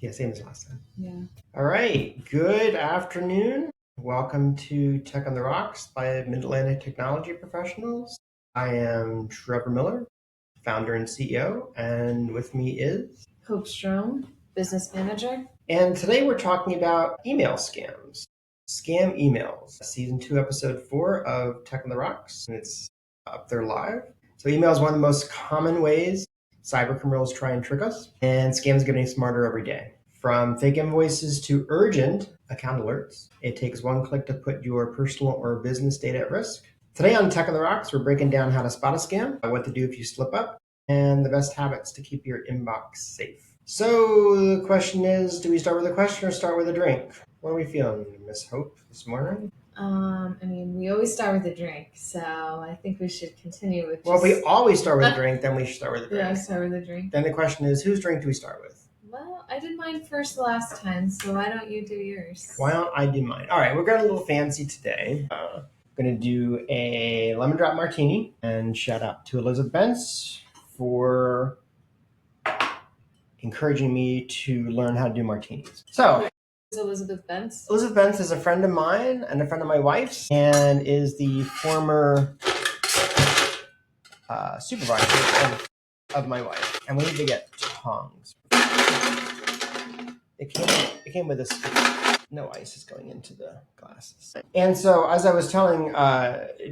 Yeah, same as last time. Yeah. All right. Good afternoon. Welcome to Tech on the Rocks by Mid-Atlantic Technology Professionals. I am Trevor Miller, founder and CEO, and with me is Hope Strome, business manager. And today we're talking about email scams. Scam emails, season 2, episode 4 of Tech on the Rocks, and it's up there live. So email is one of the most common ways cyber criminals try and trick us, and scams are getting smarter every day. From fake invoices to urgent account alerts, it takes one click to put your personal or business data at risk. Today on Tech on the Rocks, we're breaking down how to spot a scam, what to do if you slip up, and the best habits to keep your inbox safe. So the question is, do we start with a question or start with a drink? What are we feeling, Miss Hope, this morning? We always start with a drink, so I think we should continue with. Well, if we always start with a drink, then we should start with a drink. Yeah, start with a drink. Then the question is, whose drink do we start with? Well, I did mine first last time, so why don't you do yours? Why don't I do mine? All right, we're going a little fancy today. Going to do a lemon drop martini, and shout out to Elizabeth Bentz for encouraging me to learn how to do martinis. So, Elizabeth Bentz? Elizabeth Bentz is a friend of mine and a friend of my wife's, and is the former supervisor of my wife. And we need to get tongs. It came with this. No ice is going into the glasses. And so, as I was telling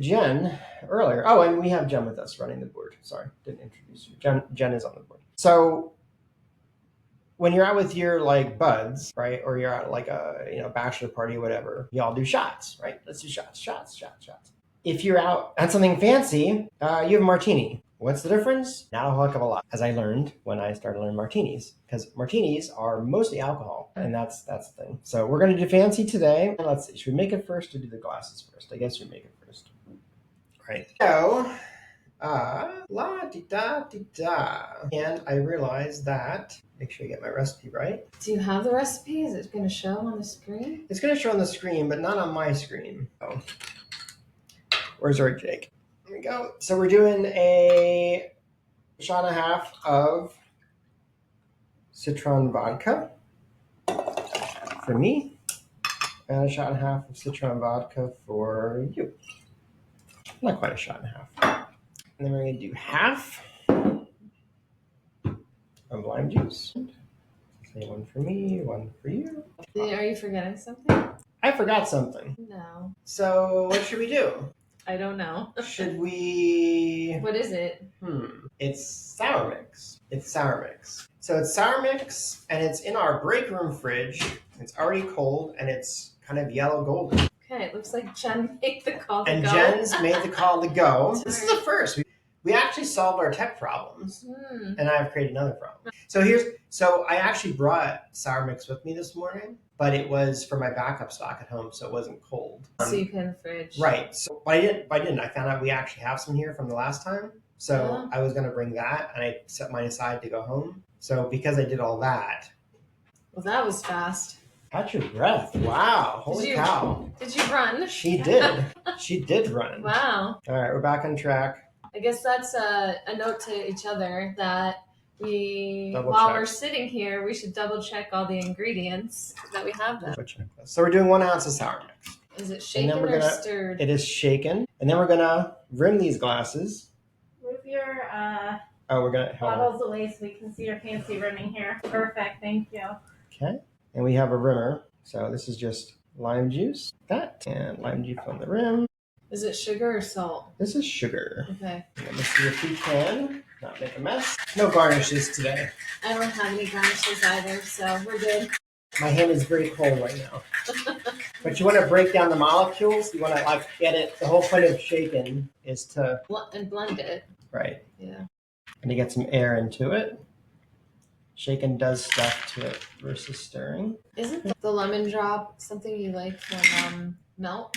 Jen earlier, and we have Jen with us running the board. Sorry, didn't introduce you. Jen is on the board. So, when you're out with your buds, right, or you're at a bachelor party, whatever, you all do shots, right? Let's do shots. If you're out at something fancy, you have a martini. What's the difference? Not a heck of a lot, as I learned when I started learning martinis, because martinis are mostly alcohol, and that's the thing. So we're gonna do fancy today. And let's see, should we make it first or do the glasses first? I guess we make it first. Right. So, la-di-da-di-da. And I realized that, make sure I get my recipe right. Do you have the recipe? Is it going to show on the screen? It's going to show on the screen, but not on my screen. Oh. Where's our Jake? Here we go. So we're doing a shot and a half of citron vodka for me, and a shot and a half of citron vodka for you. Not quite a shot and a half. And then we're going to do half of lime juice. Say one for me, one for you. Are you forgetting something? I forgot something. No. So what should we do? I don't know. Should we... What is it? It's sour mix. So it's sour mix, and it's in our break room fridge. It's already cold, and it's kind of yellow golden. Okay, it looks like Jen made the call to go. And Jen's made the call to go. This is the first. We actually solved our tech problems, and I've created another problem. So I actually brought sour mix with me this morning, but it was for my backup stock at home, so it wasn't cold. So you put in the fridge. Right. So but I didn't. I found out we actually have some here from the last time. So I was going to bring that, and I set mine aside to go home. So because I did all that. Well, that was fast. Catch your breath. Wow. Holy cow. Did you run? She did. She did run. Wow. All right. We're back on track. I guess that's a note to each other that while we're sitting here, we should double check all the ingredients that we have them. So we're doing 1 ounce of sour mix. Is it shaken or stirred? It is shaken. And then we're going to rim these glasses. Move your we're gonna bottles away so we can see your fancy rimming here. Perfect, thank you. Okay. And we have a rimmer. So this is just lime juice. And lime juice on the rim. Is it sugar or salt? This is sugar. Okay. Let me see if we can not make a mess. No garnishes today. I don't have any garnishes either, so we're good. My hand is very cold right now. But you want to break down the molecules. You want to get it. The whole point of shaking is to blend it. Right. Yeah. And to get some air into it. Shaking does stuff to it versus stirring. Isn't the lemon drop something you like from Melt?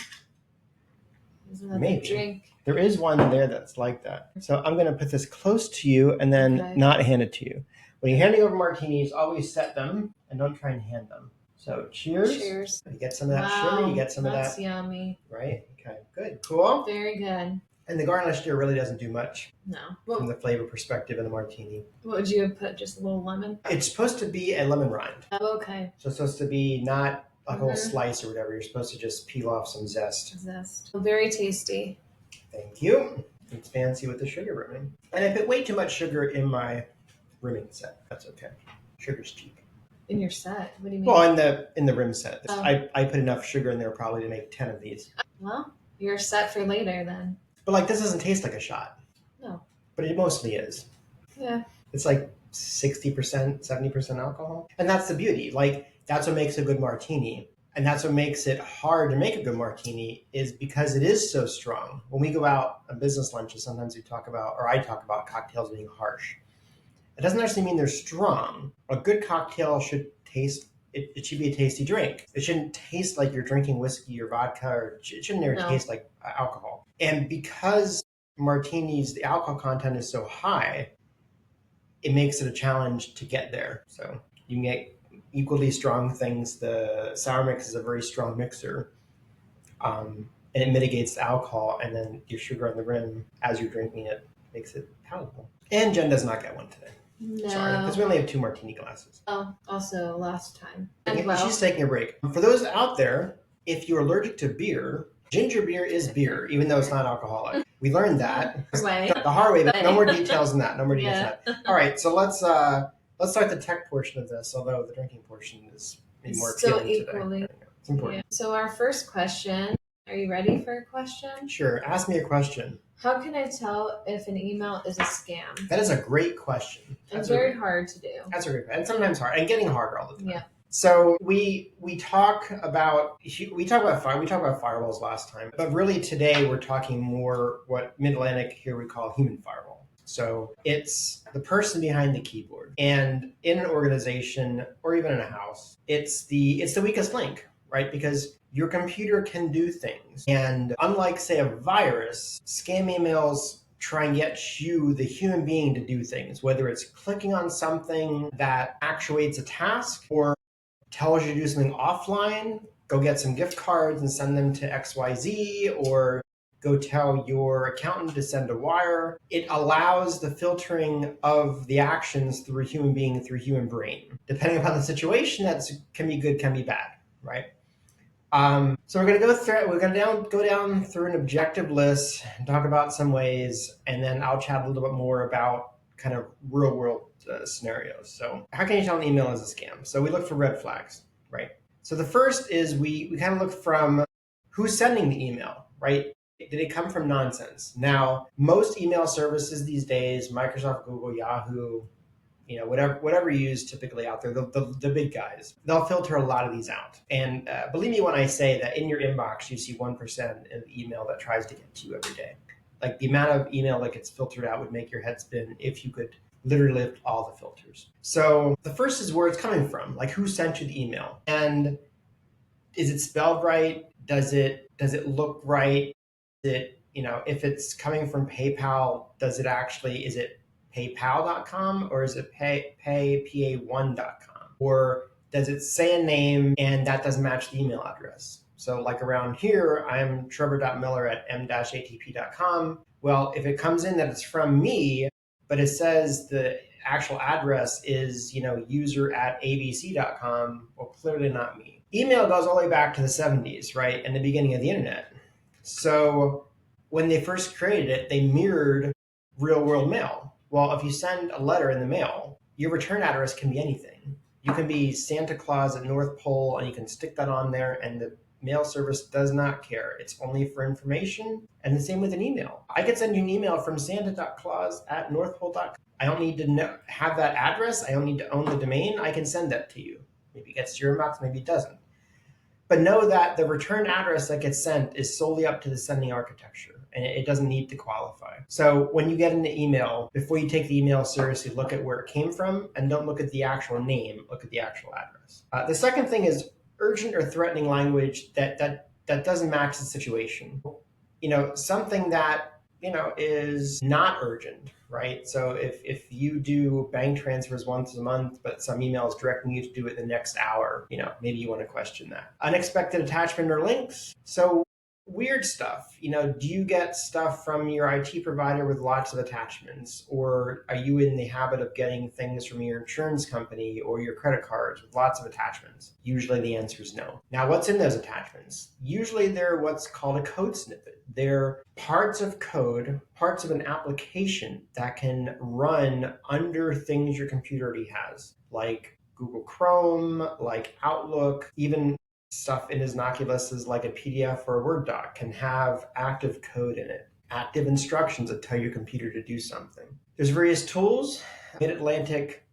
Isn't that Maybe. The drink? There is one there that's like that. So I'm going to put this close to you and then not hand it to you. When you're handing over martinis, always set them and don't try and hand them. So cheers. Cheers. You get some of that sugar. You get some of that. That's yummy. Right? Okay, good. Cool. Very good. And the garnish here really doesn't do much No. from the flavor perspective in the martini. What would you have put? Just a little lemon? It's supposed to be a lemon rind. Oh, okay. So it's supposed to be not a whole slice or whatever. You're supposed to just peel off some zest. Very tasty. Thank you. It's fancy with the sugar rimming. And I put way too much sugar in my rimming set. That's okay. Sugar's cheap. In your set? What do you mean? Well, in the rim set. Oh. I put enough sugar in there probably to make 10 of these. Well, you're set for later then. But like this doesn't taste like a shot. No. But it mostly is. Yeah. It's like 60%, 70% alcohol. And that's the beauty. Like that's what makes a good martini. And that's what makes it hard to make a good martini is because it is so strong. When we go out on business lunches, sometimes we talk about, or I talk about cocktails being harsh. It doesn't actually mean they're strong. A good cocktail should taste, it should be a tasty drink. It shouldn't taste like you're drinking whiskey or vodka, or it shouldn't ever taste like alcohol. And because martinis, the alcohol content is so high, it makes it a challenge to get there. So you can get equally strong things. The sour mix is a very strong mixer. And it mitigates the alcohol, and then your sugar on the rim as you're drinking it makes it palatable. And Jen does not get one today. No. Sorry, because we only have 2 martini glasses. Oh, also last time. She's taking a break. For those out there, if you're allergic to beer, ginger beer is beer, even though it's not alcoholic. We learned that the hard way, but no more details than that. No more details than that. All right, so let's start the tech portion of this, although the drinking portion is maybe more appealing equally. Today. It's important. Yeah. So our first question, are you ready for a question? Sure, ask me a question. How can I tell if an email is a scam? That is a great question. It's very hard to do. That's a great question. And sometimes hard, and getting harder all the time. Yeah. So we talk about firewalls last time, but really today we're talking more what Mid-Atlantic here we call human firewall. So it's the person behind the keyboard, and in an organization or even in a house, it's the weakest link, right? Because your computer can do things, and unlike say a virus, scam emails try and get you, the human being, to do things, whether it's clicking on something that actuates a task or tells you to do something offline, go get some gift cards and send them to XYZ, or go tell your accountant to send a wire. It allows the filtering of the actions through a human being, through a human brain. Depending upon the situation, that can be good, can be bad, right? So we're going to go down through an objective list and talk about some ways, and then I'll chat a little bit more about kind of real world scenarios. So how can you tell an email is a scam? So we look for red flags, right? So the first is we kind of look from who's sending the email, right? Did it come from nonsense? Now, most email services these days, Microsoft, Google, Yahoo, whatever you use typically out there, the big guys, they'll filter a lot of these out. And believe me when I say that in your inbox, you see 1% of the email that tries to get to you every day. Like the amount of email that gets filtered out would make your head spin if you could literally lift all the filters. So the first is where it's coming from, like who sent you the email, and is it spelled right? Does it look right? If it's coming from PayPal, is it paypal.com or is it pay1.com? Or does it say a name and that doesn't match the email address? So like around here, I'm trevor.miller@m-atp.com. Well, if it comes in that it's from me, but it says the actual address is, user@abc.com, well, clearly not me. Email goes all the way back to the 70s, right? And the beginning of the internet. So when they first created it, they mirrored real world mail. Well, if you send a letter in the mail, your return address can be anything. You can be Santa Claus at North Pole, and you can stick that on there, and the mail service does not care. It's only for information. And the same with an email. I could send you an email from santa.claus@northpole.com. I don't need to have that address. I don't need to own the domain. I can send that to you. Maybe it gets to your inbox, maybe it doesn't. But know that the return address that gets sent is solely up to the sending architecture, and it doesn't need to qualify. So when you get an email, before you take the email seriously, look at where it came from, and don't look at the actual name, look at the actual address. The second thing is urgent or threatening language that doesn't match the situation. Something that is not urgent, right? So if you do bank transfers once a month, but some email is directing you to do it the next hour, maybe you want to question that. Unexpected attachment or links. So weird stuff. Do you get stuff from your IT provider with lots of attachments? Or are you in the habit of getting things from your insurance company or your credit cards with lots of attachments? Usually the answer is no. Now, what's in those attachments? Usually they're what's called a code snippet. They're parts of code, parts of an application that can run under things your computer already has, like Google Chrome, like Outlook, even stuff in Innocuous is like a PDF or a Word doc can have active code in it, active instructions that tell your computer to do something. There's various tools. Mid-Atlantic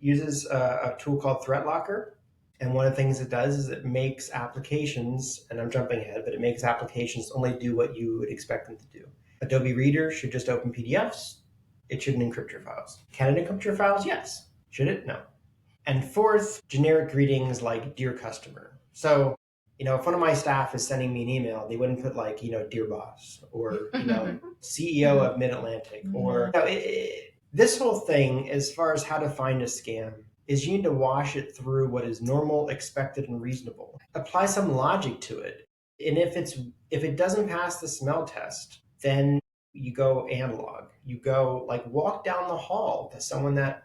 uses a tool called Threat Locker. And one of the things it does is it makes applications, and I'm jumping ahead, but it makes applications only do what you would expect them to do. Adobe Reader should just open PDFs. It shouldn't encrypt your files. Can it encrypt your files? Yes. Should it? No. And fourth, generic greetings like Dear Customer. So, if one of my staff is sending me an email, they wouldn't put like, Dear Boss or, CEO of Mid-Atlantic or this whole thing, as far as how to find a scam, is you need to wash it through what is normal, expected, and reasonable. Apply some logic to it. And if it doesn't pass the smell test, then you go analog. You go walk down the hall to someone that,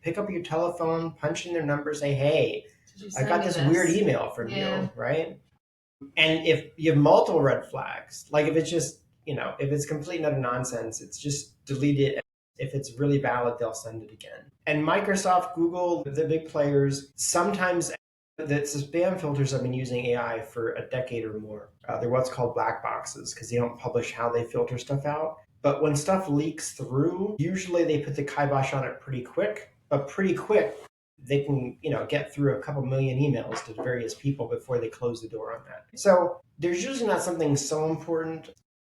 pick up your telephone, punch in their number, say, hey, I got this weird email from you, right? And if you have multiple red flags, like if it's just, if it's complete and utter nonsense, it's just delete it. If it's really valid, they'll send it again. And Microsoft, Google, the big players, sometimes the spam filters have been using AI for a decade or more. They're what's called black boxes because they don't publish how they filter stuff out. But when stuff leaks through, usually they put the kibosh on it pretty quick. But pretty quick, they can, get through a couple million emails to various people before they close the door on that. So there's usually not something so important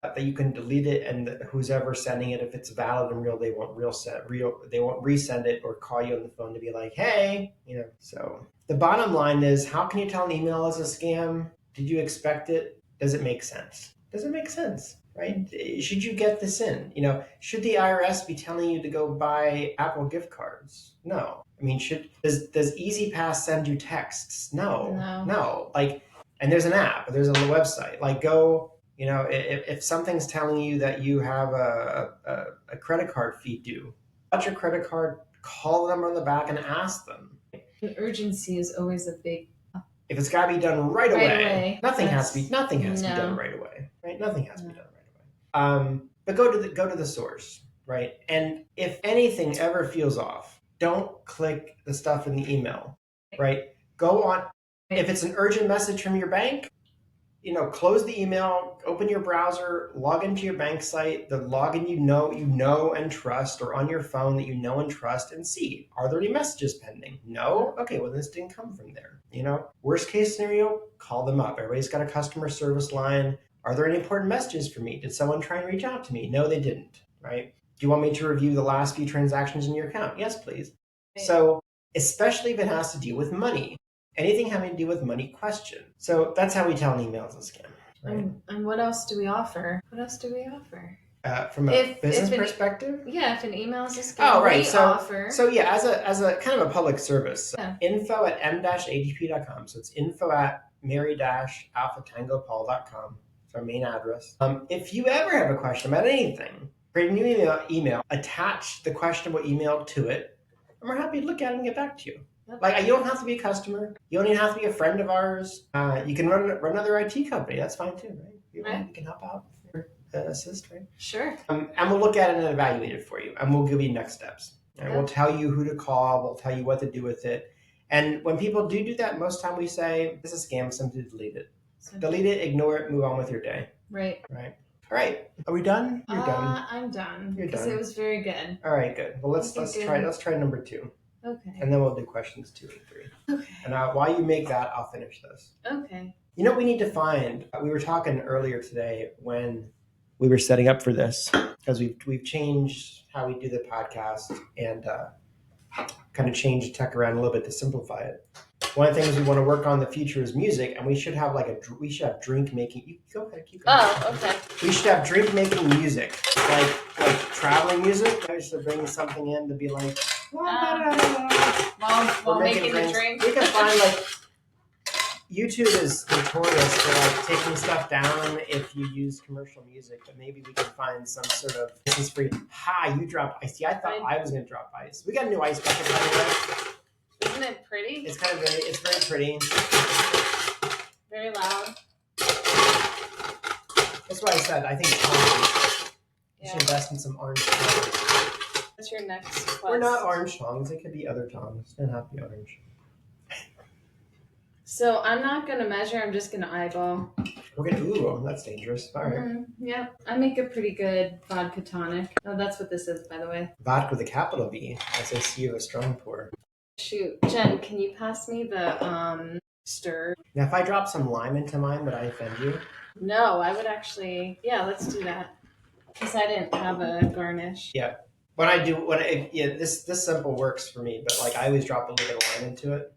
that you can delete it, and who's ever sending it, if it's valid and real, they won't resend it or call you on the phone to be like, hey, So the bottom line is, how can you tell an email is a scam? Did you expect it? Does it make sense? Does it make sense? Right? Should you get this in? Should the IRS be telling you to go buy Apple gift cards? No. I mean, does EasyPass send you texts? No. And there's an app, there's a website. Go, if something's telling you that you have a credit card fee due, watch your credit card, call the number on the back and ask them. And urgency is always a big. If it's got to be done right away, nothing has to be done right away, right? Nothing has to be done right away. But go to the source, right? And if anything ever feels off, don't click the stuff in the email, right? Go on. If it's an urgent message from your bank, close the email, open your browser, log into your bank site, the login you know and trust, or on your phone that you know and trust, and see, are there any messages pending? No? Okay, well, this didn't come from there. Worst case scenario, call them up. Everybody's got a customer service line. Are there any important messages for me? Did someone try and reach out to me? No, they didn't, right? Do you want me to review the last few transactions in your account? Yes, please. Right. So, especially if it has to deal with money. Anything having to do with money, question. So that's how we tell an email is a scam. Right? And what else do we offer? From a business perspective? If an email is a scam, oh, right. So yeah, as a kind of a public service, info@m-adp.com. So it's info@mary-alphatangopol.com. It's our main address. If you ever have a question about anything, create a new email, attach the questionable email to it, and we're happy to look at it and get back to you. You don't have to be a customer. You don't even have to be a friend of ours. You can run another IT company. That's fine too, right? You can help out, assist, right? Sure. And we'll look at it and evaluate it for you, and we'll give you next steps. Right? We'll tell you who to call. We'll tell you what to do with it. And when people do that, most time we say, this is a scam, simply delete it. Delete it, ignore it, move on with your day. Right. All right. Are we done? You're done. I'm done. You're done. It was very good. All right, good. Well, let's try number 2. Okay. And then we'll do questions 2 and 3. Okay. And while you make that, I'll finish this. Okay. You know what we need to find? We were talking earlier today when we were setting up for this, because we've changed how we do the podcast and kind of changed tech around a little bit to simplify it. One of the things we want to work on in the future is music, and we should have drink making. You go ahead, keep going. Oh, okay. We should have drink making music, like traveling music. I should bring something in to be like. While making the drink. We can find YouTube is notorious for like taking stuff down if you use commercial music, but maybe we can find some sort of license free. Ha! You dropped ice. See, I thought I was going to drop ice. We got a new ice bucket, by the way. Isn't it pretty? It's kind of very. It's very pretty. Very loud. That's why I said I think it's orange. You should invest in some orange tongs. What's your next quest? We're not orange tongs. It could be other tongs. It doesn't have to be orange. So I'm not going to measure. I'm just going to eyeball. We're going to, ooh, that's dangerous. All right. Yep. I make a pretty good vodka tonic. Oh, that's what this is, by the way. Vodka with a capital V, s2e4 strong pour. Shoot. Jen, can you pass me the stir? Now, if I drop some lime into mine, would I offend you? No, I would actually, yeah, let's do that. Because I didn't have a garnish. Yeah. This simple works for me, but like I always drop a little bit of lime into it.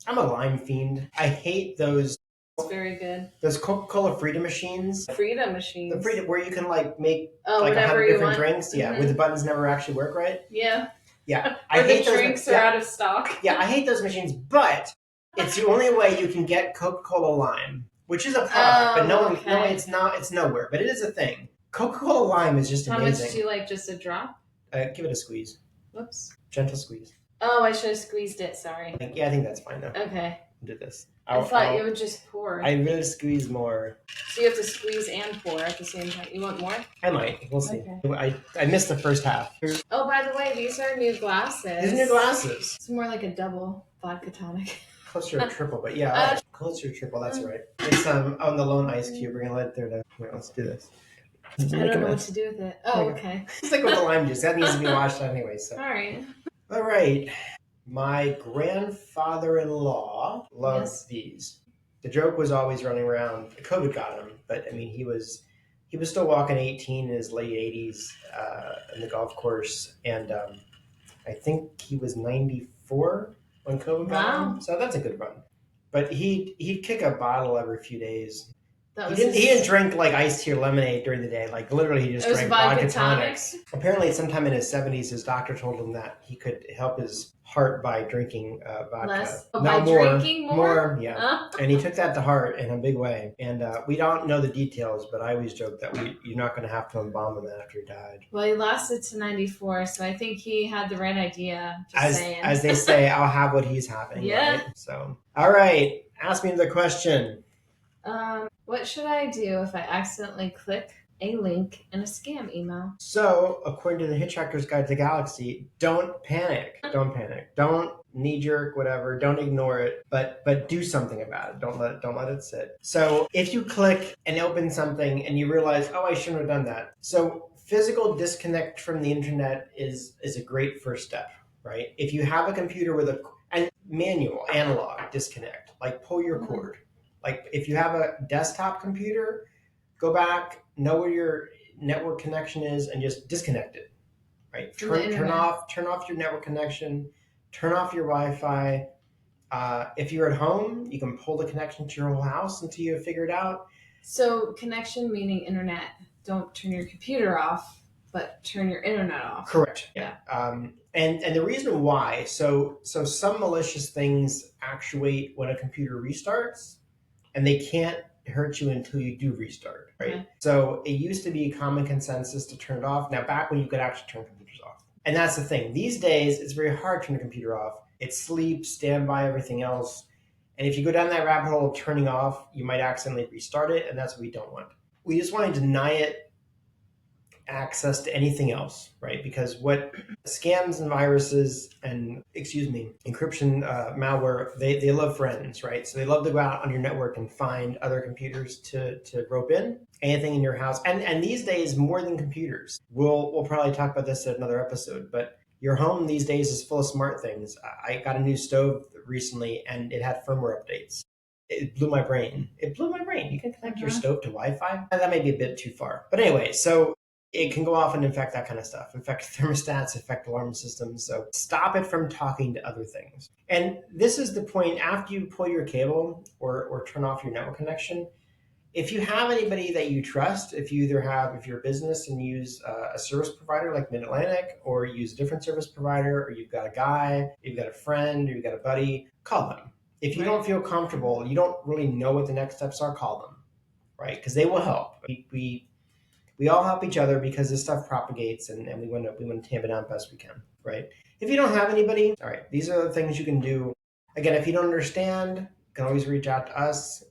I'm a lime fiend. I hate those. It's very good. Those Coca-Cola Frida machines. Frida machines. The Frida, where you can like make like 100 different drinks. Yeah, where the buttons never actually work right. Yeah. Yeah. I hate the drinks are out of stock. Yeah, I hate those machines, but it's the only way you can get Coca-Cola Lime, which is a product, but it's nowhere. But it is a thing. Coca-Cola Lime is just amazing. How much do you like? Just a drop? Give it a squeeze. Whoops. Gentle squeeze. Oh, I should have squeezed it. Sorry. I think that's fine though. Okay. Do this. I thought you would just pour. I will squeeze more. So you have to squeeze and pour at the same time. You want more? I might. We'll see. Okay. I missed the first half. Oh, by the way, these are new glasses. These are new glasses. It's more like a double vodka tonic. Closer to triple, but yeah, closer to triple. That's right. It's on the lone ice cube. We're gonna let it there. Wait, let's do this. I don't know what to do with it. Oh, okay. It's like with the lime juice. That needs to be washed anyway. So. All right. My grandfather-in-law loved these. The joke was always running around. COVID got him, but I mean, he was still walking 18 in his late 80s in the golf course, and I think he was 94 when COVID got him. So that's a good run. But he'd kick a bottle every few days. He didn't drink like iced tea or lemonade during the day. Like literally, he just drank vodka tonics. Apparently, sometime in his 70s, his doctor told him that he could help his heart by drinking vodka. Less? Oh, by drinking more? Yeah. And he took that to heart in a big way. And we don't know the details, but I always joke that you're not going to have to embalm him after he died. Well, he lasted to 94, so I think he had the right idea. As they say, I'll have what he's having. Yeah. Right? So, all right. Ask me the question. What should I do if I accidentally click a link in a scam email? So, according to the Hitchhiker's Guide to the Galaxy, don't panic. Don't panic. Don't knee-jerk, whatever. Don't ignore it, but do something about it. Don't let it sit. So, if you click and open something and you realize, oh, I shouldn't have done that. So, physical disconnect from the internet is a great first step, right? If you have a computer with and manual, analog disconnect, like pull your cord. Like if you have a desktop computer, go back, know where your network connection is, and just disconnect it. Right? Turn off your network connection, turn off your Wi-Fi. If you're at home, you can pull the connection to your whole house until you figure it out. So connection meaning internet. Don't turn your computer off, but turn your internet off. Correct. Yeah. And the reason why, so some malicious things actuate when a computer restarts. And they can't hurt you until you do restart, right? Okay. So it used to be common consensus to turn it off. Now, back when you could actually turn computers off. And that's the thing. These days, it's very hard to turn a computer off. It sleeps, standby, everything else. And if you go down that rabbit hole of turning off, you might accidentally restart it, and that's what we don't want. We just want to deny it access to anything else, right? Because what scams and viruses and, encryption malware, they love friends, right? So they love to go out on your network and find other computers to rope in, anything in your house. And these days, more than computers. We'll probably talk about this at another episode, but your home these days is full of smart things. I got a new stove recently and it had firmware updates. It blew my brain. You can connect your stove to Wi-Fi? That may be a bit too far. But anyway, so it can go off and infect that kind of stuff, infect thermostats, affect alarm systems. So stop it from talking to other things. And this is the point after you pull your cable or turn off your network connection. If you have anybody that you trust, if you're a business and use a service provider like Mid-Atlantic, or use a different service provider, or you've got a guy, you've got a friend, or you've got a buddy, call them. If you don't feel comfortable, you don't really know what the next steps are, call them, right? Because they will help. We all help each other because this stuff propagates, and we want to tamp it down best we can, right? If you don't have anybody, all right, these are the things you can do. Again, if you don't understand, you can always reach out to us,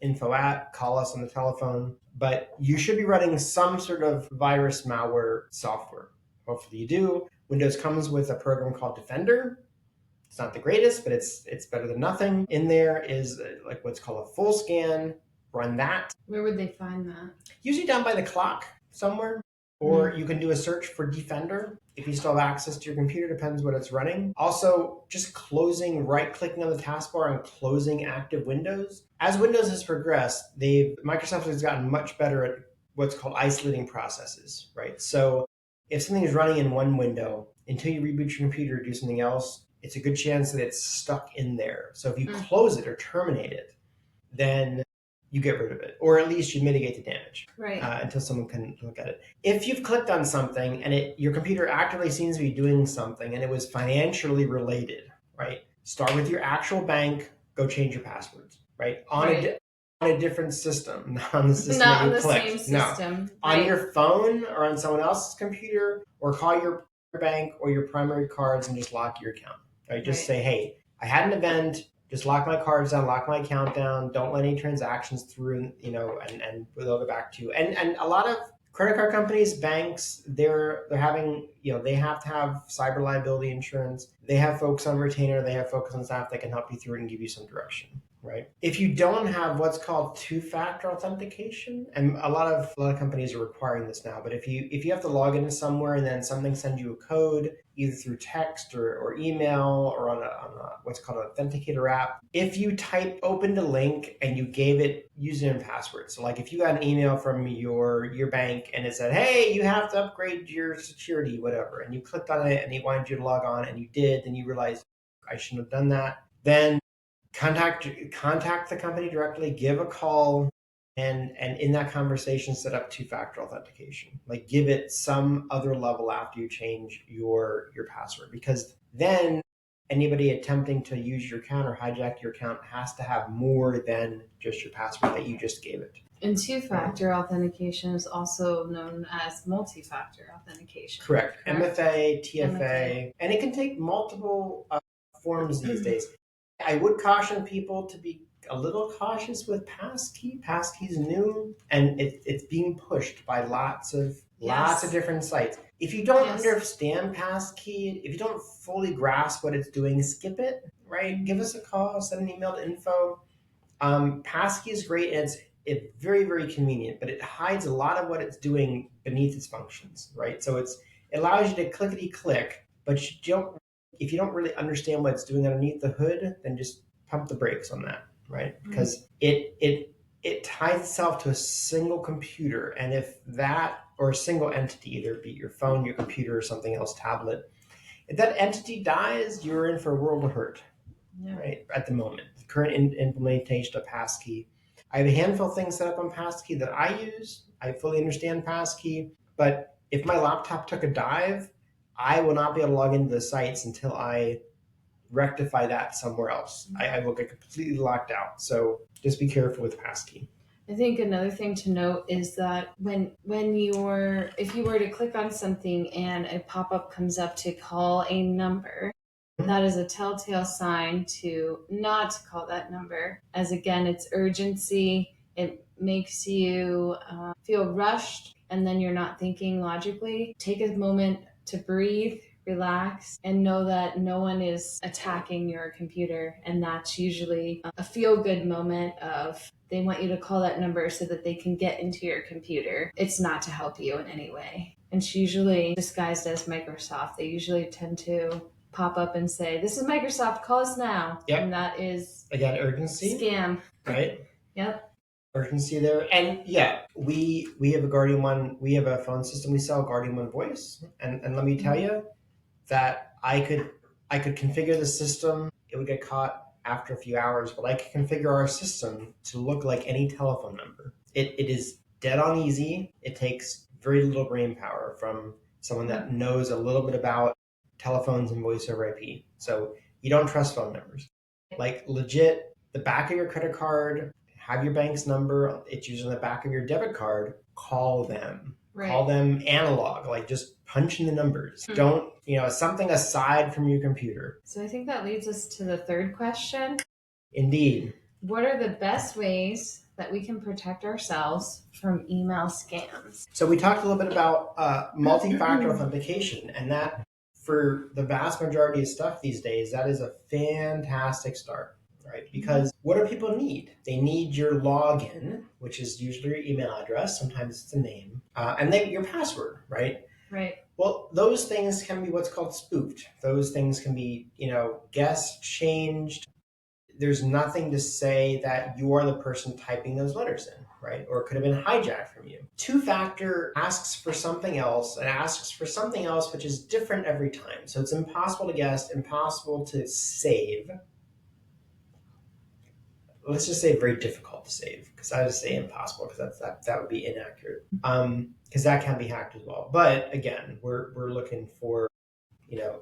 call us on the telephone. But you should be running some sort of virus malware software. Hopefully you do. Windows comes with a program called Defender. It's not the greatest, but it's better than nothing. In there is like what's called a full scan. Run that. Where would they find that? Usually down by the clock somewhere. Or you can do a search for Defender if you still have access to your computer, depends what it's running. Also, just right-clicking on the taskbar and closing active windows. As Windows has progressed, Microsoft has gotten much better at what's called isolating processes, right? So if something is running in one window, until you reboot your computer or do something else, it's a good chance that it's stuck in there. So if you close it or terminate it, then you get rid of it, or at least you mitigate the damage until someone can look at it. If you've clicked on something and your computer actively seems to be doing something and it was financially related, right? Start with your actual bank, go change your passwords, right? On a different system, not on the system not that you on the clicked. same system. No. On your phone or on someone else's computer, or call your bank or your primary cards and just lock your account, right? Just say, hey, I had an event, just lock my cards down, lock my account down, don't let any transactions through, and they'll go back to you. And a lot of credit card companies, banks, they're having, they have to have cyber liability insurance. They have folks on retainer, they have folks on staff that can help you through it and give you some direction, right? If you don't have what's called two-factor authentication, and a lot of companies are requiring this now, but if you have to log into somewhere and then something sends you a code, either through text or email or on a what's called an authenticator app, if you opened a link and you gave it username and password. So like if you got an email from your bank and it said, hey, you have to upgrade your security, whatever, and you clicked on it and they wanted you to log on and you did, and you realized I shouldn't have done that, then contact the company directly, give a call, and in that conversation set up two-factor authentication. Like give it some other level after you change your password, because then anybody attempting to use your account or hijack your account has to have more than just your password that you just gave it. And two-factor authentication is also known as multi-factor authentication. Correct. MFA, TFA, and it can take multiple forms these days. I would caution people to be a little cautious with passkey. Passkey's new, and it's being pushed by lots of different sites. If you don't understand passkey, if you don't fully grasp what it's doing, skip it, right? Give us a call, send an email to info. Passkey is great, and it's very, very convenient, but it hides a lot of what it's doing beneath its functions, right? So it allows you to clickety-click, but if you don't really understand what it's doing underneath the hood, then just pump the brakes on that, right? Because it ties itself to a single computer, and if that, or a single entity, either be your phone, your computer, or something else, tablet, if that entity dies, you're in for a world of hurt, right? At the moment, the current implementation of passkey, I have a handful of things set up on passkey that I use. I fully understand passkey, but if my laptop took a dive, I will not be able to log into the sites until I rectify that somewhere else. I will get completely locked out. So just be careful with passkey. I think another thing to note is that if you were to click on something and a pop-up comes up to call a number, that is a telltale sign to not call that number, as again, it's urgency. It makes you feel rushed, and then you're not thinking logically. Take a moment to breathe, relax, and know that no one is attacking your computer. And that's usually a feel-good moment of they want you to call that number so that they can get into your computer. It's not to help you in any way. And it's usually disguised as Microsoft. They usually tend to pop up and say, this is Microsoft, call us now. Yep. And that is, again, urgency. Scam. Right? Yep. Urgency there. And yeah, we have a Guardian One, we have a phone system, we sell Guardian One Voice. And let me tell you that I could configure the system. It would get caught after a few hours, but I could configure our system to look like any telephone number. It is dead on easy. It takes very little brain power from someone that knows a little bit about telephones and voice over IP. So you don't trust phone numbers. Like legit, the back of your credit card, have your bank's number. It's usually on the back of your debit card. Call them. Right. Call them analog, like just punch in the numbers. Don't, something aside from your computer. So I think that leads us to the third question. Indeed. What are the best ways that we can protect ourselves from email scams? So we talked a little bit about multi-factor authentication, and that for the vast majority of stuff these days, that is a fantastic start, right? Because what do people need? They need your login, which is usually your email address. Sometimes it's a name, and then your password, right? Right. Well, those things can be what's called spoofed. Those things can be, guessed, changed. There's nothing to say that you are the person typing those letters in, right? Or it could have been hijacked from you. Two-factor asks for something else and asks for something else which is different every time. So it's impossible to guess, impossible to save. Let's just say very difficult to save, because I would say impossible because that would be inaccurate. Because that can be hacked as well. But again, we're looking for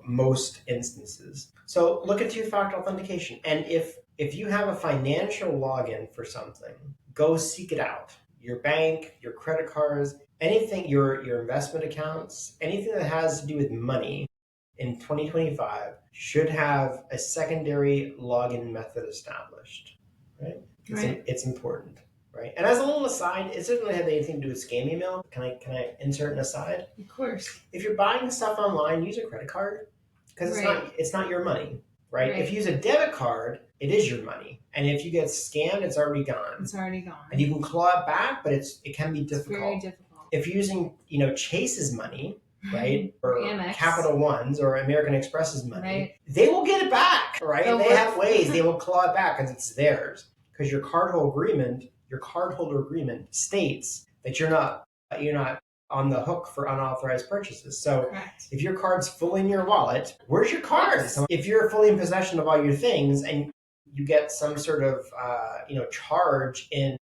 most instances. So look at two-factor authentication. And if you have a financial login for something, go seek it out. Your bank, your credit cards, anything, your investment accounts, anything that has to do with money in 2025 should have a secondary login method established, right? It's important. Right. And as a little aside, it doesn't really have anything to do with scam email. Can I insert an aside? Of course. If you're buying stuff online, use a credit card, because it's not your money, right? If you use a debit card, it is your money. And if you get scammed, it's already gone. It's already gone. And you can claw it back, but it can be difficult. It's very difficult. If you're using, Chase's money, right? Or Amex. Capital One's or American Express's money, they will get it back, right? They have ways. They will claw it back because it's theirs. Because your cardholder agreement states that you're not on the hook for unauthorized purchases. So Correct. If your card's fully in your wallet, where's your card? Yes. If you're fully in possession of all your things and you get some sort of charge in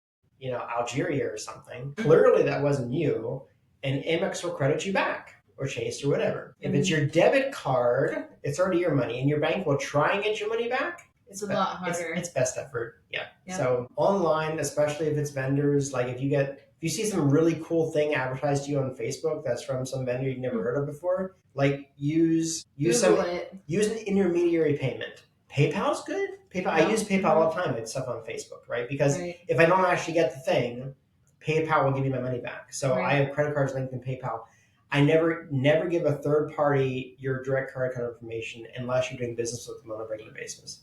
Algeria or something, clearly that wasn't you, and Amex will credit you back, or Chase or whatever. If it's your debit card, it's already your money, and your bank will try and get your money back. It's a lot harder. It's best effort. Yeah. So online, especially if it's vendors, like if you see some really cool thing advertised to you on Facebook that's from some vendor you've never heard of before, like use an intermediary payment. PayPal's good. I use PayPal all the time with stuff on Facebook, right? Because if I don't actually get the thing, PayPal will give me my money back. So I have credit cards linked in PayPal. I never give a third party your direct credit card information unless you're doing business with them on a regular basis.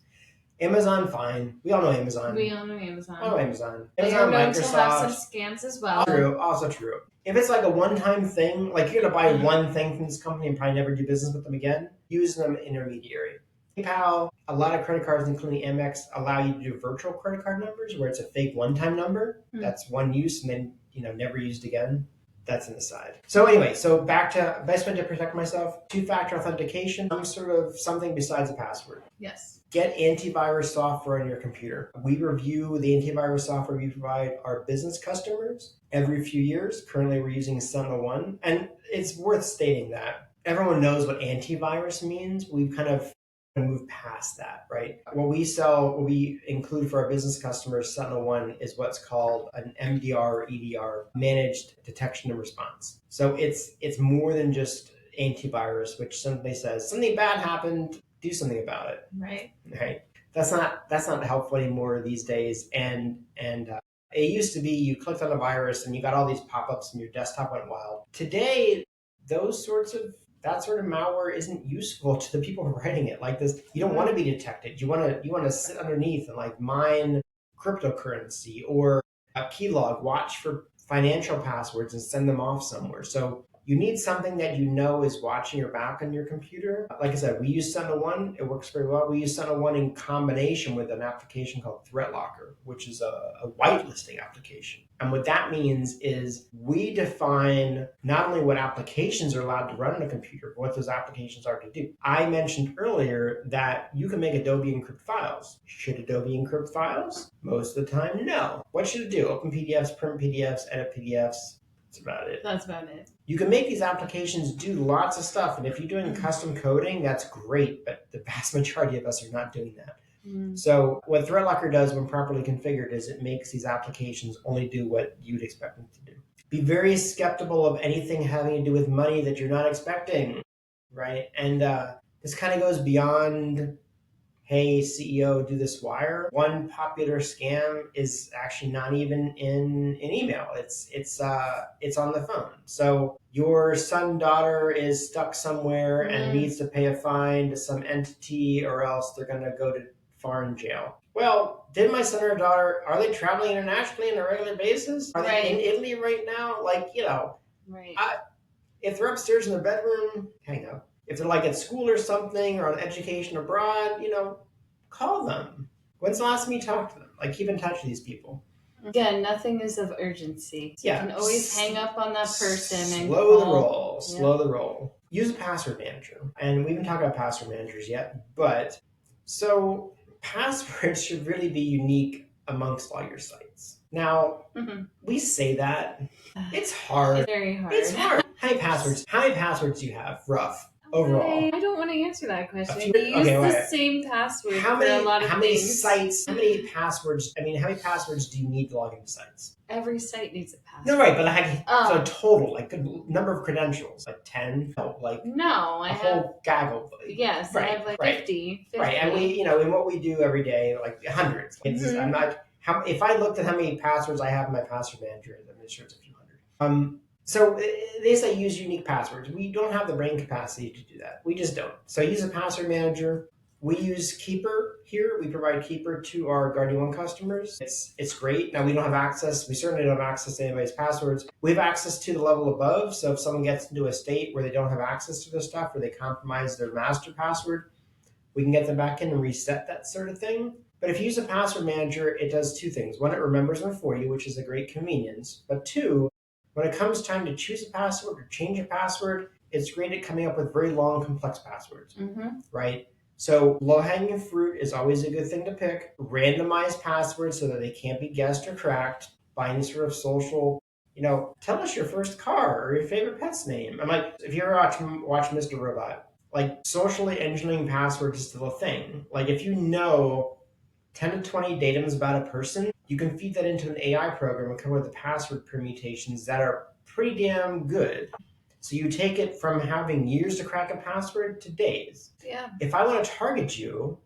Amazon, fine. We all know Amazon. We all know Amazon. I know Amazon. They Amazon, are known Microsoft. to have some scams as well. Also true. If it's like a one-time thing, like you're going to buy one thing from this company and probably never do business with them again, use them intermediary. PayPal, a lot of credit cards, including Amex, allow you to do virtual credit card numbers where it's a fake one-time number. That's one use and then never used again. That's an aside. So anyway, back to best way to protect myself, two-factor authentication, some sort of something besides a password. Yes. Get antivirus software on your computer. We review the antivirus software we provide our business customers every few years. Currently, we're using s2e4, and it's worth stating that everyone knows what antivirus means. We've kind of moved past that, right? What we include for our business customers, s2e4, is what's called an MDR, EDR, managed detection and response. So it's more than just antivirus, which simply says something bad happened, do something about it. Right. That's not helpful anymore these days. And it used to be you clicked on a virus and you got all these pop-ups and your desktop went wild. Today, that sort of malware isn't useful to the people writing it. Like this, you don't want to be detected. You want to sit underneath and like mine cryptocurrency or a keylog, watch for financial passwords and send them off somewhere. So you need something that is watching your back on your computer. Like I said, we use s2e4. It works very well. We use s2e4 in combination with an application called ThreatLocker, which is a whitelisting application. And what that means is we define not only what applications are allowed to run on a computer, but what those applications are to do. I mentioned earlier that you can make Adobe encrypt files. Should Adobe encrypt files? Most of the time, no. What should it do? Open PDFs, print PDFs, edit PDFs. That's about it. You can make these applications do lots of stuff. And if you're doing custom coding, that's great. But the vast majority of us are not doing that. So what ThreatLocker does when properly configured is it makes these applications only do what you'd expect them to do. Be very skeptical of anything having to do with money that you're not expecting, right? And this kind of goes beyond, hey, CEO, do this wire. One popular scam is actually not even in an email. It's on the phone. So your son, daughter is stuck somewhere and needs to pay a fine to some entity, or else they're going to go to foreign jail. Well, did my son or daughter, are they traveling internationally on a regular basis? Are they in Italy right now? Like, Right. If they're upstairs in their bedroom, hang up. If they're like at school or something or on education abroad, call them. When's the last time you talked to them? Like, keep in touch with these people. Again, nothing is of urgency. So you can always hang up on that person and slow call. the roll. Slow the roll. Use a password manager. And we haven't talked about password managers yet, but so passwords should really be unique amongst all your sites. Now, we say that. It's hard. It's very hard. It's hard. How many passwords do you have, rough? Overall, I don't want to answer that question. few- I use okay, the wait. same password How for a lot of many things. sites? How many passwords? I mean, how many passwords do you need to log into sites? Every site needs a password. No, right, but so total, like the number of credentials, like 10, no, like no, I a have whole gaggle. yes, I have like 50. Right, and we, in what we do every day, like hundreds. I'm not. If I looked at how many passwords I have in my password manager, I'm sure it's a few hundred. So they say use unique passwords. We don't have the brain capacity to do that. We just don't. So use a password manager. We use Keeper here. We provide Keeper to our Guardian One customers. It's great. Now we don't have access. We certainly don't have access to anybody's passwords. We have access to the level above. So if someone gets into a state where they don't have access to this stuff, or they compromise their master password, we can get them back in and reset that sort of thing. But if you use a password manager, it does two things. One, it remembers them for you, which is a great convenience. But two, when it comes time to choose a password or change a password, it's great at coming up with very long, complex passwords, right? So low-hanging fruit is always a good thing to pick. Randomized passwords so that they can't be guessed or cracked by any sort of social, tell us your first car or your favorite pet's name. I'm like, if you ever watch Mr. Robot, like socially engineering passwords is still a thing. Like if you know 10 to 20 datums about a person, you can feed that into an AI program and come up with the password permutations that are pretty damn good. So you take it from having years to crack a password to days. Yeah. If I want to target you,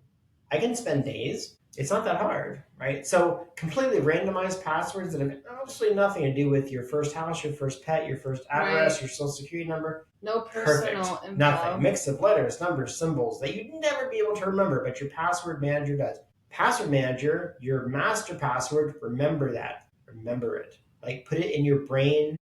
I can spend days. It's not that hard, right? So completely randomized passwords that have absolutely nothing to do with your first house, your first pet, your first address, your social security number. No personal info. Nothing. Mix of letters, numbers, symbols that you'd never be able to remember, but your password manager does. Password manager, your master password, remember that. Remember it. Like put it in your brain.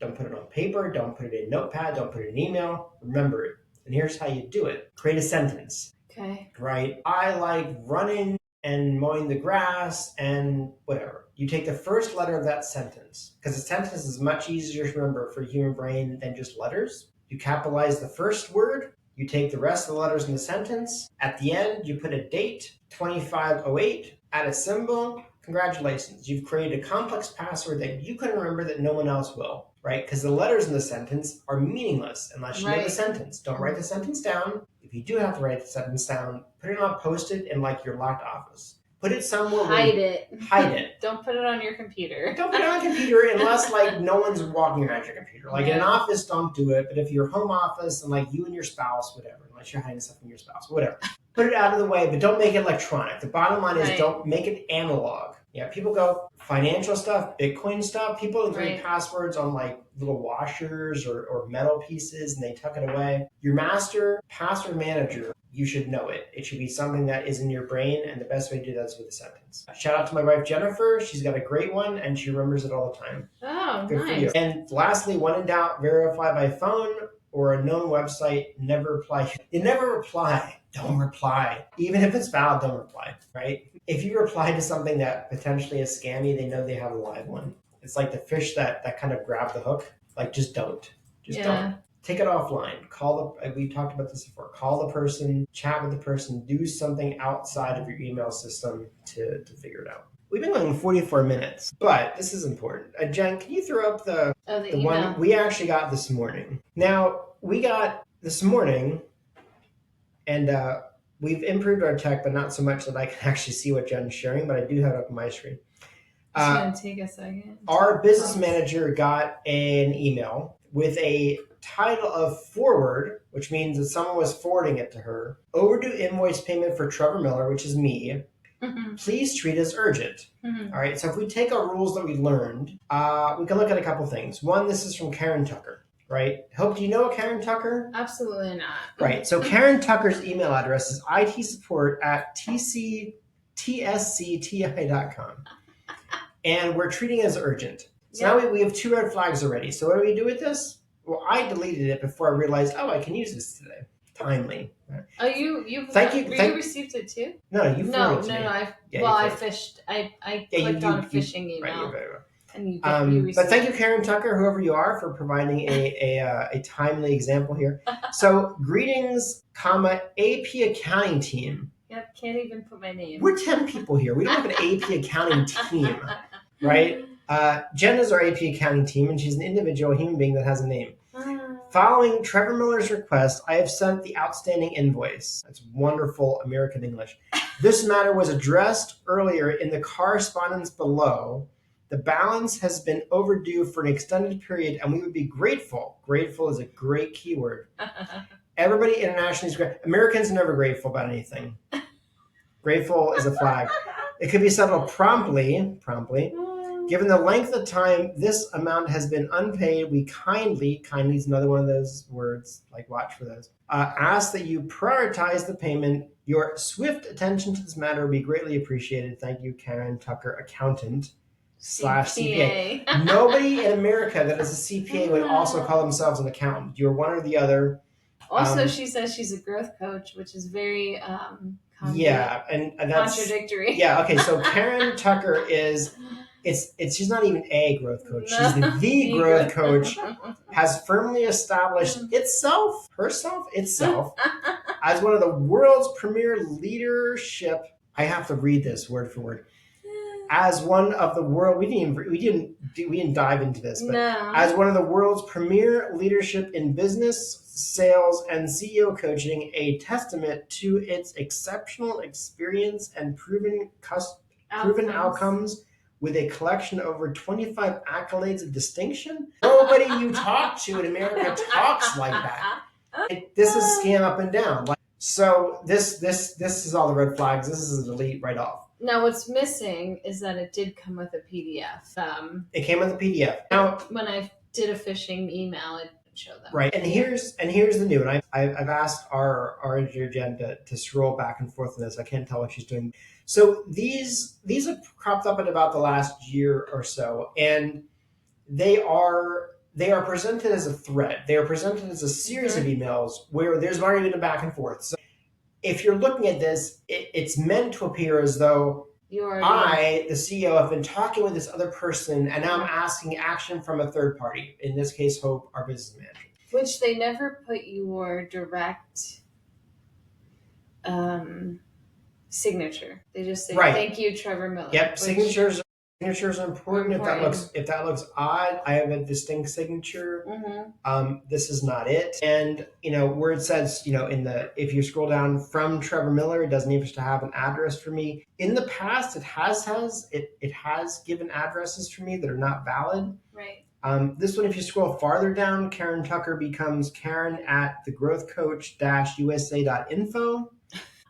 Don't put it on paper. Don't put it in Notepad. Don't put it in email. Remember it. And here's how you do it. Create a sentence. Okay. Right? I like running and mowing the grass and whatever. You take the first letter of that sentence, because a sentence is much easier to remember for a human brain than just letters. You capitalize the first word. You take the rest of the letters in the sentence. At the end, you put a date, 2508, add a symbol. Congratulations, you've created a complex password that you can remember that no one else will, right? Because the letters in the sentence are meaningless unless you know the sentence. Don't write the sentence down. If you do have to write the sentence down, put it on Post-it in like your locked office. Put it somewhere. Hide it. Hide it. Don't put it on your computer. Don't put it on a computer unless like no one's walking around your computer. Like in an office, don't do it. But if you're home office and like you and your spouse, whatever, unless you're hiding stuff from your spouse, whatever. Put it out of the way, but don't make it electronic. The bottom line is don't make it analog. Yeah, people go financial stuff, Bitcoin stuff. People create passwords on like little washers or metal pieces and they tuck it away. Your master password manager, you should know it. It should be something that is in your brain, and the best way to do that is with a sentence. Shout out to my wife, Jennifer. She's got a great one, and she remembers it all the time. Oh, Good for you. And lastly, when in doubt, verify by phone or a known website. Never reply. You never reply. Don't reply. Even if it's valid, don't reply, right? If you reply to something that potentially is scammy, they know they have a live one. It's like the fish that kind of grab the hook. Like, just don't. Just don't. Take it offline. We talked about this before. Call the person, chat with the person, do something outside of your email system to figure it out. We've been going 44 minutes, but this is important. Jen, can you throw up the one we actually got this morning? Now, we got this morning, and we've improved our tech, but not so much that I can actually see what Jen's sharing, but I do have it up on my screen. It's going to take a second. Our business manager got an email with a title of forward, which means that someone was forwarding it to her. Overdue invoice payment for Trevor Miller, which is me. Please treat as urgent. All right, so if we take our rules that we learned, we can look at a couple things. One, this is from Karen Tucker, right? Hope, do you know Karen Tucker? Absolutely not. Right, so Karen Tucker's email address is itsupport@tscti.com. And we're treating it as urgent. So now we have 2 red flags already. So what do we do with this? Well, I deleted it before I realized, I can use this today. Timely. Oh, you Thank you. You received it too? No, you forwarded it to me. I fished. I clicked on a phishing email. Right, you're very well. And you received but thank you, Karen Tucker, whoever you are, for providing a timely example here. So greetings, AP accounting team. Yep, can't even put my name. We're 10 people here. We don't have an AP accounting team, right? Jen is our AP accounting team, and she's an individual human being that has a name. Following Trevor Miller's request, I have sent the outstanding invoice. That's wonderful American English. This matter was addressed earlier in the correspondence below. The balance has been overdue for an extended period, and we would be grateful. Grateful is a great keyword. Everybody internationally is grateful. Americans are never grateful about anything. Grateful is a flag. It could be settled promptly. Given the length of time this amount has been unpaid, we kindly is another one of those words, like watch for those, ask that you prioritize the payment. Your swift attention to this matter would be greatly appreciated. Thank you, Karen Tucker, accountant / CPA. Nobody in America that is a CPA would also call themselves an accountant. You're one or the other. Also, she says she's a growth coach, which is very and that's contradictory. Yeah, okay, so Karen Tucker is... she's not even a growth coach. She's the growth coach, has firmly established herself as one of the world's premier leadership. I have to read this word for word. As one of the world, we didn't dive into this, but as one of the world's premier leadership in business, sales, and CEO coaching, a testament to its exceptional experience and proven outcomes. With a collection of over 25 accolades of distinction. Nobody you talk to in America talks like that. This is scam up and down. So this is all the red flags. This is a delete right off. Now what's missing is that it did come with a PDF. It came with a PDF. Now when I did a phishing email, it didn't show that. Right, and here's the new. And I've asked our engineer Jen to scroll back and forth on this. I can't tell what she's doing. So these have cropped up in about the last year or so, and they are presented as a thread. They are presented as a series of emails where there's already been a back and forth. So if you're looking at this, it's meant to appear as though I, the CEO, have been talking with this other person, and now I'm asking action from a third party. In this case, Hope, our business manager. Which they never put your direct signature. They just say, "Thank you, Trevor Miller." Yep, signatures are important. If that looks odd, I have a distinct signature. This is not it. And where it says, if you scroll down from Trevor Miller, it doesn't even have to have an address for me. In the past, it has given addresses for me that are not valid. Right. This one, if you scroll farther down, Karen Tucker becomes Karen at thegrowthcoach-usa.info.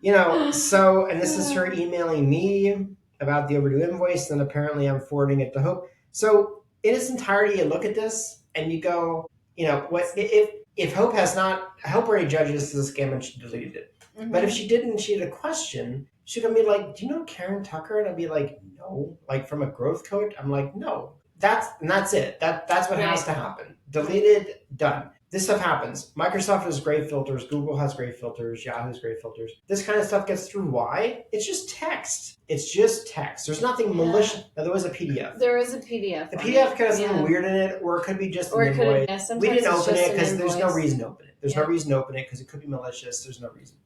And this is her emailing me about the overdue invoice, and apparently I'm forwarding it to Hope. So in its entirety, you look at this and you go, what if Hope already judged this as a scam and she deleted it. But if she didn't, she had a question, she could be like, do you know Karen Tucker? And I'd be like, no. Like from a growth coach? I'm like, no. That's it. That's what has to happen. Deleted, done. This stuff happens. Microsoft has great filters. Google has great filters. Yahoo has great filters. This kind of stuff gets through. Why? It's just text. There's nothing malicious. Now, there was a PDF. There is a PDF. The PDF could have something weird in it, or it could be just an invoice. We didn't open it because there's no reason to open it. There's no reason to open it because it could be malicious. There's no reason.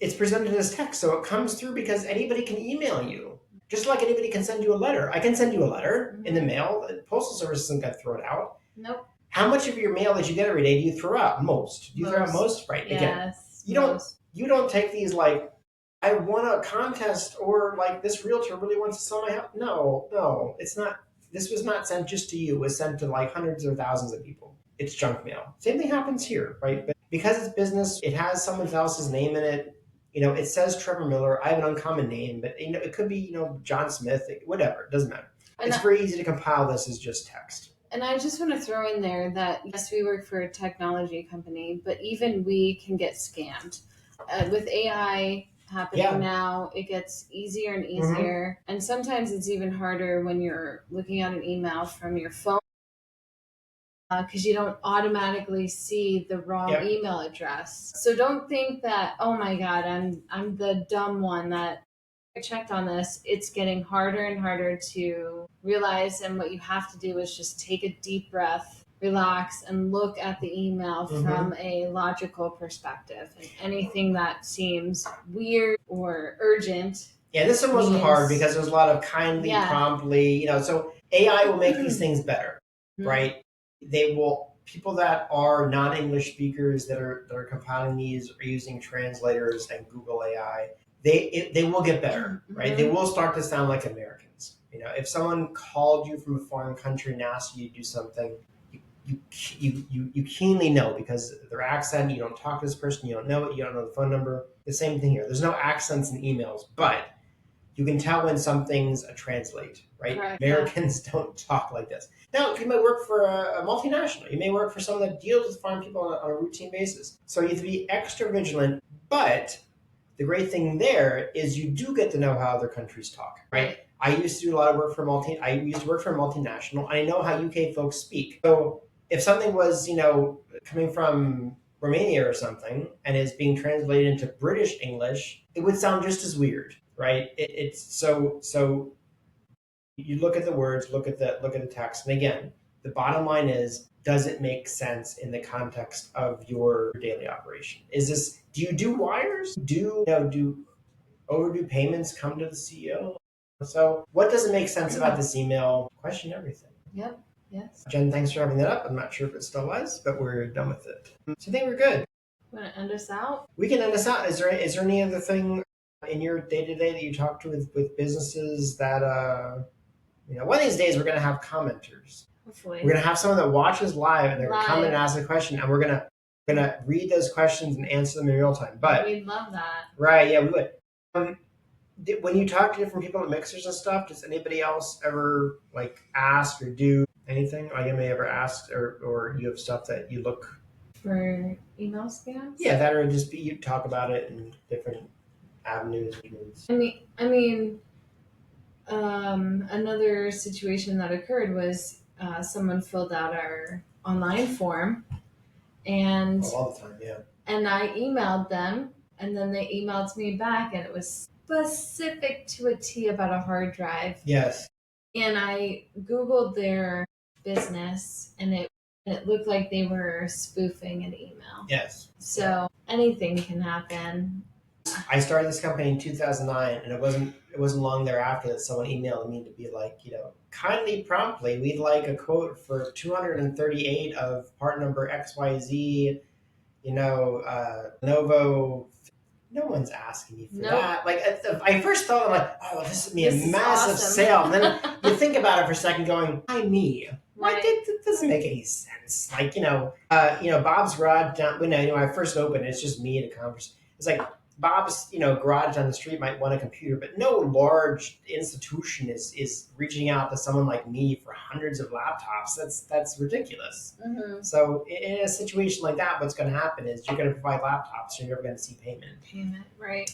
It's presented as text, so it comes through because anybody can email you. Just like anybody can send you a letter. I can send you a letter in the mail. The Postal Service isn't going to throw it out. Nope. How much of your mail that you get every day do you throw out? Most. Do you throw out most? Right. Again, Yes. you don't take these like, I won a contest, or like this realtor really wants to sell my house. No, it's not. This was not sent just to you. It was sent to like hundreds or thousands of people. It's junk mail. Same thing happens here, right? But because it's business, it has someone else's name in it. It says Trevor Miller. I have an uncommon name, but it could be John Smith, whatever. It doesn't matter. It's very easy to compile this as just text. And I just want to throw in there that yes, we work for a technology company, but even we can get scammed. With AI happening now, it gets easier and easier. And sometimes it's even harder when you're looking at an email from your phone because you don't automatically see the wrong email address. So don't think that, oh my God, I'm the dumb one that checked on this. It's getting harder and harder to realize, and what you have to do is just take a deep breath, relax, and look at the email from a logical perspective. And anything that seems weird or urgent. Yeah, this one wasn't hard because there's a lot of kindly, promptly, so AI will make these things better, right? People that are non-English speakers that are compiling these are using translators and Google AI. They will get better, right? They will start to sound like Americans. If someone called you from a foreign country and asked you to do something, you keenly know because their accent. You don't talk to this person, you don't know it, you don't know the phone number. The same thing here. There's no accents in emails, but you can tell when something's a translate, right? Correct, Americans don't talk like this. Now, you might work for a multinational. You may work for someone that deals with foreign people on a routine basis. So you have to be extra vigilant, but the great thing there is you do get to know how other countries talk, right? I used to do a lot of work for I used to work for a multinational, and I know how UK folks speak. So if something was, coming from Romania or something and is being translated into British English, it would sound just as weird, right? It's so you look at the words, look at the text, and again, the bottom line is, does it make sense in the context of your daily operation? Do you do wires? Do overdue payments come to the CEO? So what doesn't make sense about this email? Question everything. Yep. Yes. Jen, thanks for having that up. I'm not sure if it still was, but we're done with it. So I think we're good. Want to end us out? We can end us out. Is there any other thing in your day-to-day that you talk to with businesses that one of these days we're going to have commenters. Hopefully. We're going to have someone that watches live and they're going to come and ask a question, and we're going to read those questions and answer them in real time. But we'd love that. Right? Yeah, we would. When you talk to different people at mixers and stuff, does anybody else ever like ask or do anything? Like anybody ever asked, or you have stuff that you look for email scams? Yeah, that or just you talk about it in different avenues. I mean, another situation that occurred was someone filled out our online form, and all the time, yeah. And I emailed them, and then they emailed me back, and it was specific to a T about a hard drive. Yes. And I Googled their business, and it looked like they were spoofing an email. Yes. So anything can happen. I started this company in 2009, and it wasn't long thereafter that someone emailed me to be like, kindly promptly, we'd like a quote for 238 of part number XYZ, Novo. No one's asking me for that. Like, I first thought, I'm like, oh, this would be a massive awesome. sale. And then you think about it for a second going, why me? Right. Like, it doesn't make any sense. Like, Bob's garage down, when I first opened, it's just me at a conference. It's like, Bob's, garage down the street might want a computer, but no large institution is reaching out to someone like me for hundreds of laptops. That's ridiculous. Mm-hmm. So in a situation like that, what's going to happen is you're going to provide laptops, so you're never going to see payment. Right.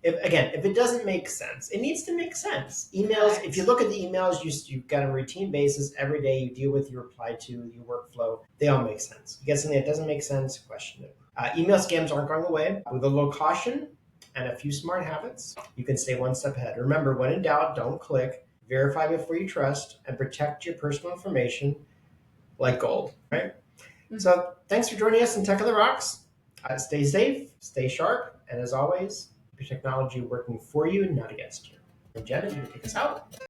If it doesn't make sense, it needs to make sense. Emails, Correct. If you look at the emails you've got a routine basis every day, you deal with, you reply to, your workflow, they all make sense. You get something that doesn't make sense, question it. Email scams aren't going away. With a little caution and a few smart habits, you can stay one step ahead. Remember, when in doubt, don't click. Verify before you trust, and protect your personal information like gold, right? Mm-hmm. So thanks for joining us in Tech on the Rocks. Stay safe, stay sharp, and as always, keep your technology working for you and not against you. And Jen, if you can take us out.